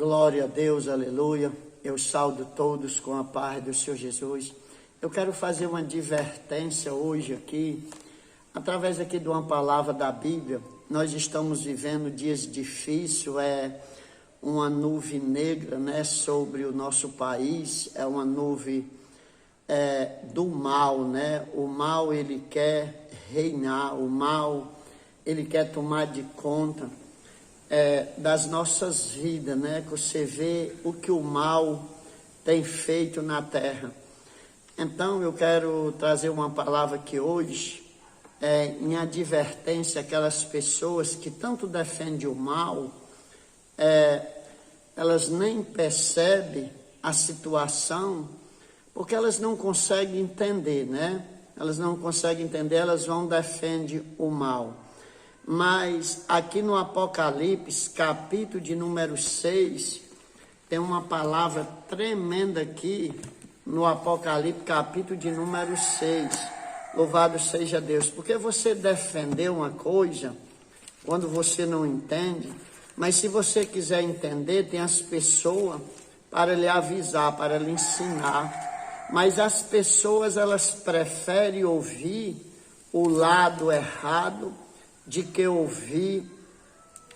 Glória a Deus, aleluia. Eu saúdo todos com a paz do Senhor Jesus. Eu quero fazer uma advertência hoje aqui, através aqui de uma palavra da Bíblia. Nós estamos vivendo dias difíceis, uma nuvem negra, né, sobre o nosso país, é uma nuvem do mal, né? O mal, ele quer reinar, o mal, ele quer tomar de conta das nossas vidas, né? Que você vê o que o mal tem feito na terra. Então eu quero trazer uma palavra aqui hoje, em advertência àquelas pessoas que tanto defendem o mal, elas nem percebem a situação, porque elas não conseguem entender, né? Elas não conseguem entender, elas vão defender o mal. Mas aqui no Apocalipse, capítulo de número 6, tem uma palavra tremenda aqui, no Apocalipse, capítulo de número 6. Louvado seja Deus, porque você defender uma coisa, quando você não entende, mas se você quiser entender, tem as pessoas para lhe avisar, para lhe ensinar. Mas as pessoas, elas preferem ouvir o lado errado de que ouvir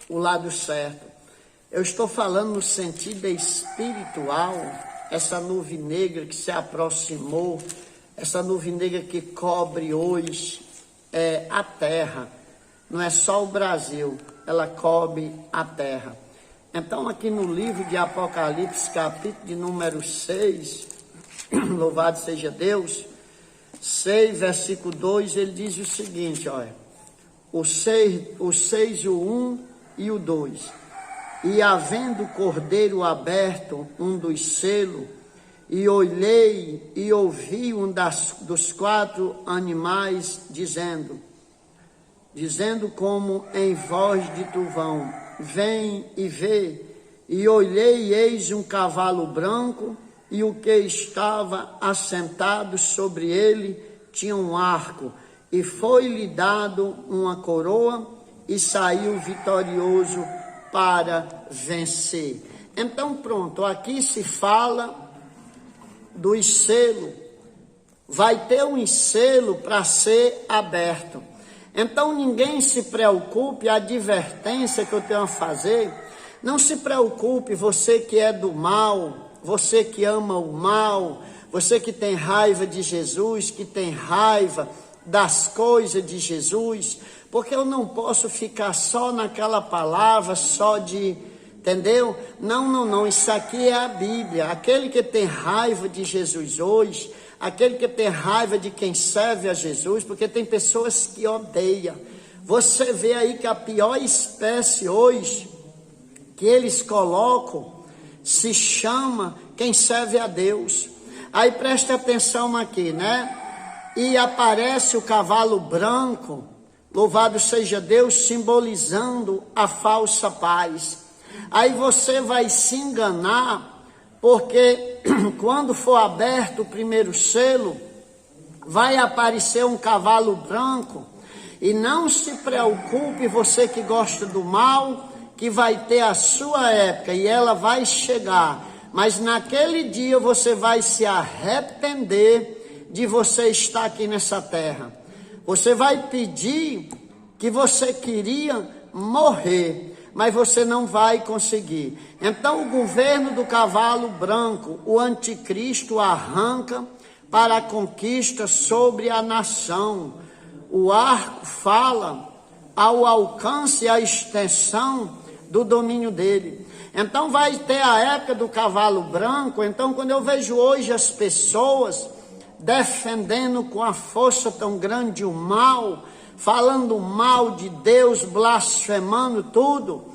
o lado certo. Eu estou falando no sentido espiritual, essa nuvem negra que se aproximou, essa nuvem negra que cobre hoje a terra. Não é só o Brasil, ela cobre a terra. Então aqui no livro de Apocalipse, capítulo de número 6, louvado seja Deus, 6, versículo 2, ele diz o seguinte, olha, o 6, o 1 e o 2. E havendo o cordeiro aberto, um dos selos, e olhei e ouvi dos 4 animais dizendo como em voz de trovão, vem e vê. E olhei e eis um cavalo branco, e o que estava assentado sobre ele tinha um arco, e foi-lhe dado uma coroa, e saiu vitorioso para vencer. Então pronto, aqui se fala dos selos. Vai ter um selo para ser aberto. Então ninguém se preocupe, a advertência que eu tenho a fazer, não se preocupe, você que é do mal, você que ama o mal, você que tem raiva de Jesus, que tem raiva das coisas de Jesus, porque eu não posso ficar só naquela palavra, entendeu? Não, isso aqui é a Bíblia. Aquele que tem raiva de Jesus hoje, aquele que tem raiva de quem serve a Jesus, porque tem pessoas que odeiam. Você vê aí que a pior espécie hoje, que eles colocam, se chama quem serve a Deus. Aí preste atenção aqui, né? E aparece o cavalo branco, louvado seja Deus, simbolizando a falsa paz. Aí você vai se enganar, porque quando for aberto o primeiro selo, vai aparecer um cavalo branco. E não se preocupe, você que gosta do mal, que vai ter a sua época e ela vai chegar. Mas naquele dia você vai se arrepender de você estar aqui nessa terra. Você vai pedir que você queria morrer, mas você não vai conseguir. Então o governo do cavalo branco, o anticristo, arranca para a conquista sobre a nação. O arco fala ao alcance e à extensão do domínio dele. Então vai ter a época do cavalo branco. Então quando eu vejo hoje as pessoas defendendo com a força tão grande o mal, falando mal de Deus, blasfemando tudo.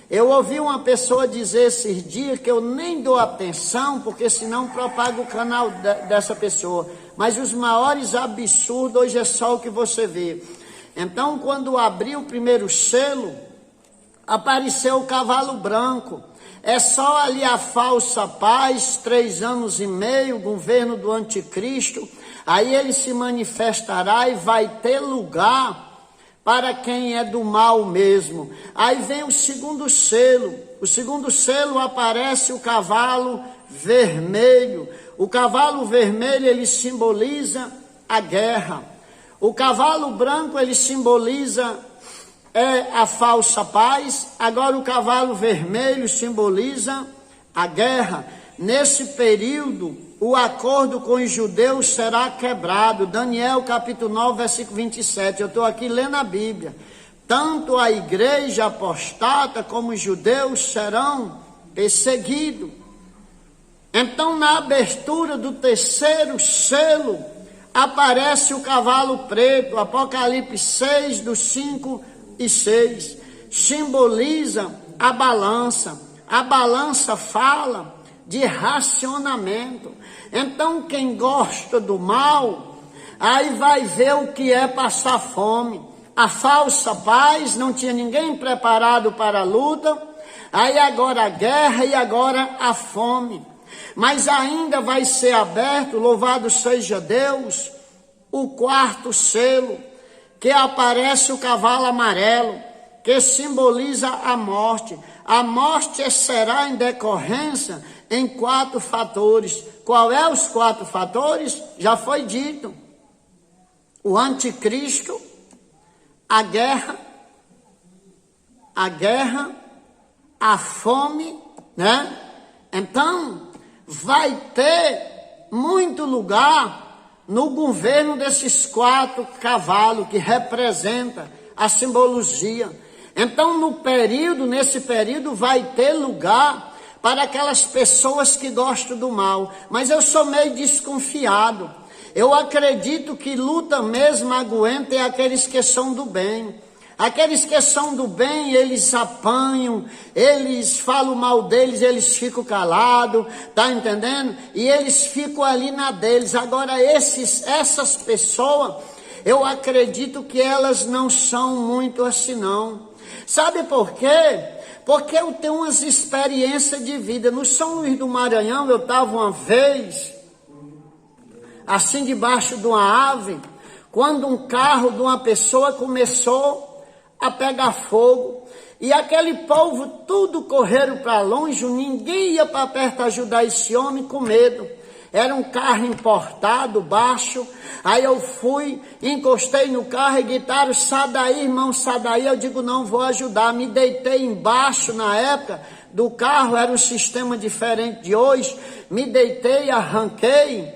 Eu ouvi uma pessoa dizer esses dias que eu nem dou atenção, porque senão propaga o canal dessa pessoa. Mas os maiores absurdos hoje é só o que você vê. Então, quando abriu o primeiro selo, apareceu o cavalo branco. É só ali a falsa paz, 3 anos e meio, governo do anticristo. Aí ele se manifestará e vai ter lugar para quem é do mal mesmo. Aí vem o segundo selo. O segundo selo aparece o cavalo vermelho. O cavalo vermelho, ele simboliza a guerra. O cavalo branco, ele simboliza a falsa paz. Agora o cavalo vermelho simboliza a guerra. Nesse período, o acordo com os judeus será quebrado. Daniel capítulo 9, versículo 27. Eu estou aqui lendo a Bíblia. Tanto a igreja apostata como os judeus serão perseguidos. Então, na abertura do terceiro selo, aparece o cavalo preto. Apocalipse 6, do 5 e 6. Simboliza a balança. A balança fala de racionamento. Então, quem gosta do mal, aí vai ver o que é passar fome. A falsa paz, não tinha ninguém preparado para a luta. Aí agora a guerra e agora a fome. Mas ainda vai ser aberto, louvado seja Deus, o quarto selo, que aparece o cavalo amarelo, que simboliza a morte. A morte será em decorrência em 4 fatores. Qual é os 4 fatores? Já foi dito. O anticristo, a guerra, a fome, né? Então, vai ter muito lugar no governo desses 4 cavalos que representa a simbologia. Então, nesse período vai ter lugar para aquelas pessoas que gostam do mal. Mas eu sou meio desconfiado. Eu acredito que luta mesmo aguenta é aqueles que são do bem. Aqueles que são do bem, eles apanham, eles falam mal deles, eles ficam calados, tá entendendo? E eles ficam ali na deles. Agora, essas pessoas, eu acredito que elas não são muito assim não. Sabe por quê? Porque eu tenho umas experiências de vida. No São Luís do Maranhão, eu estava uma vez, assim debaixo de uma árvore, quando um carro de uma pessoa começou a pegar fogo, e aquele povo tudo correram para longe, ninguém ia para perto ajudar esse homem com medo. Era um carro importado, baixo. Aí eu fui, encostei no carro e gritaram: sai daí, irmão, sai daí. Eu digo: não vou ajudar. Me deitei embaixo na época do carro, era um sistema diferente de hoje. Me deitei, arranquei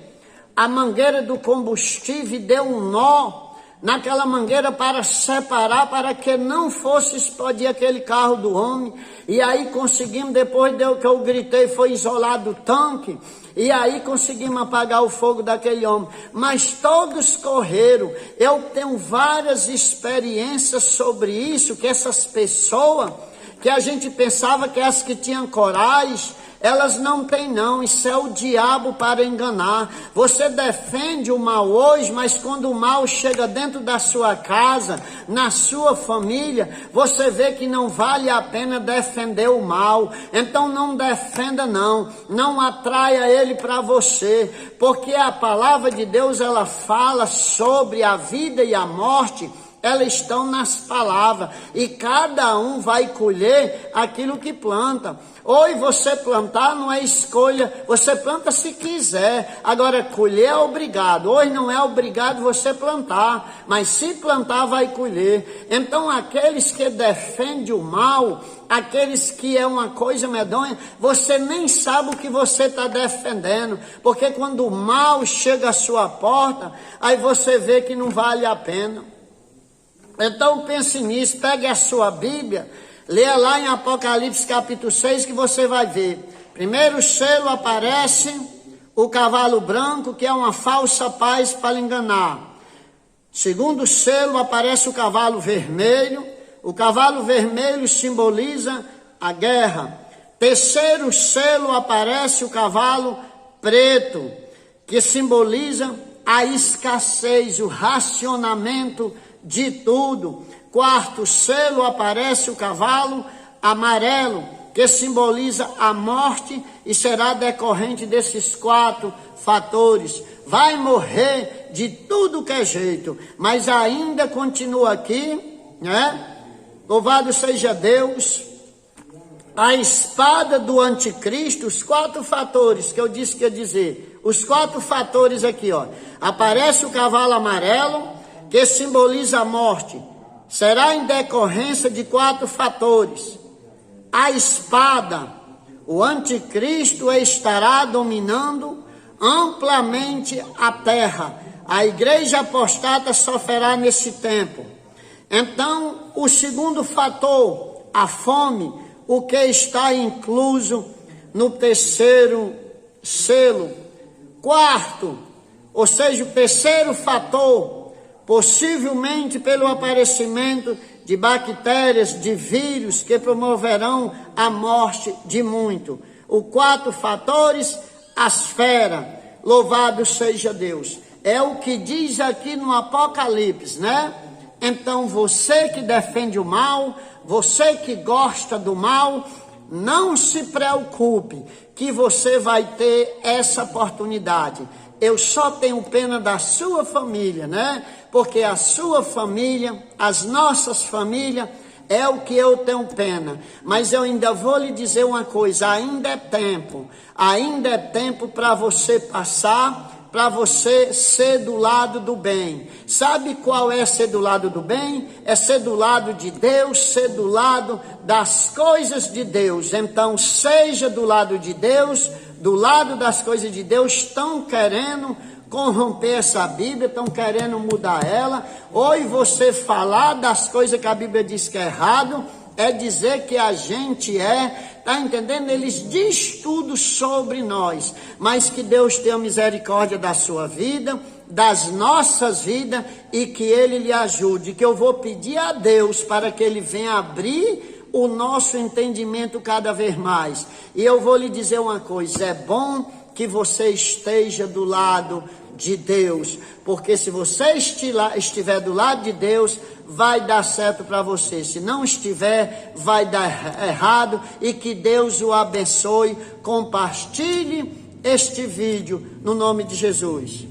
a mangueira do combustível e deu um nó naquela mangueira para separar, para que não fosse explodir aquele carro do homem. E aí conseguimos, depois que eu gritei, foi isolado o tanque, e aí conseguimos apagar o fogo daquele homem. Mas todos correram. Eu tenho várias experiências sobre isso, que essas pessoas, que a gente pensava que as que tinham coragem, elas não têm não. Isso é o diabo para enganar. Você defende o mal hoje, mas quando o mal chega dentro da sua casa, na sua família, você vê que não vale a pena defender o mal. Então não defenda não, não atraia ele para você, porque a palavra de Deus, ela fala sobre a vida e a morte. Elas estão nas palavras, e cada um vai colher aquilo que planta. Hoje você plantar não é escolha, você planta se quiser. Agora colher é obrigado. Hoje não é obrigado você plantar, mas se plantar vai colher. Então aqueles que defendem o mal, aqueles que é uma coisa medonha, você nem sabe o que você está defendendo, porque quando o mal chega à sua porta, aí você vê que não vale a pena. Então pense nisso, pegue a sua Bíblia, leia lá em Apocalipse capítulo 6 que você vai ver. Primeiro selo aparece o cavalo branco, que é uma falsa paz para enganar. Segundo selo aparece o cavalo vermelho. O cavalo vermelho simboliza a guerra. Terceiro selo aparece o cavalo preto, que simboliza a escassez, o racionamento de tudo. Quarto selo aparece o cavalo amarelo, que simboliza a morte e será decorrente desses 4 fatores. Vai morrer de tudo que é jeito, mas ainda continua aqui né? Louvado seja Deus. A espada do anticristo, os 4 fatores que eu disse que ia dizer, os 4 fatores aqui, ó. Aparece o cavalo amarelo, que simboliza a morte. Será em decorrência de 4 fatores. A espada, o anticristo estará dominando amplamente a terra. A igreja apostata sofrerá nesse tempo. Então, o segundo fator, a fome, o que está incluso no terceiro selo. Quarto, ou seja, o terceiro fator, possivelmente pelo aparecimento de bactérias, de vírus que promoverão a morte de muito. Os 4 fatores, a esfera, louvado seja Deus. É o que diz aqui no Apocalipse, né? Então você que defende o mal, você que gosta do mal, não se preocupe que você vai ter essa oportunidade. Eu só tenho pena da sua família, né? Porque a sua família, as nossas famílias, é o que eu tenho pena. Mas eu ainda vou lhe dizer uma coisa, ainda é tempo para você passar, para você ser do lado do bem. Sabe qual é ser do lado do bem? É ser do lado de Deus, ser do lado das coisas de Deus. Então, seja do lado de Deus, do lado das coisas de Deus. Estão querendo corromper essa Bíblia, estão querendo mudar ela. Ou você falar das coisas que a Bíblia diz que é errado, é dizer que a gente tá entendendo? Eles dizem tudo sobre nós, mas que Deus tenha misericórdia da sua vida, das nossas vidas, e que Ele lhe ajude, que eu vou pedir a Deus para que Ele venha abrir o nosso entendimento cada vez mais. E eu vou lhe dizer uma coisa, é bom que você esteja do lado de Deus, porque se você estiver do lado de Deus, vai dar certo para você. Se não estiver, vai dar errado. E que Deus o abençoe. Compartilhe este vídeo no nome de Jesus.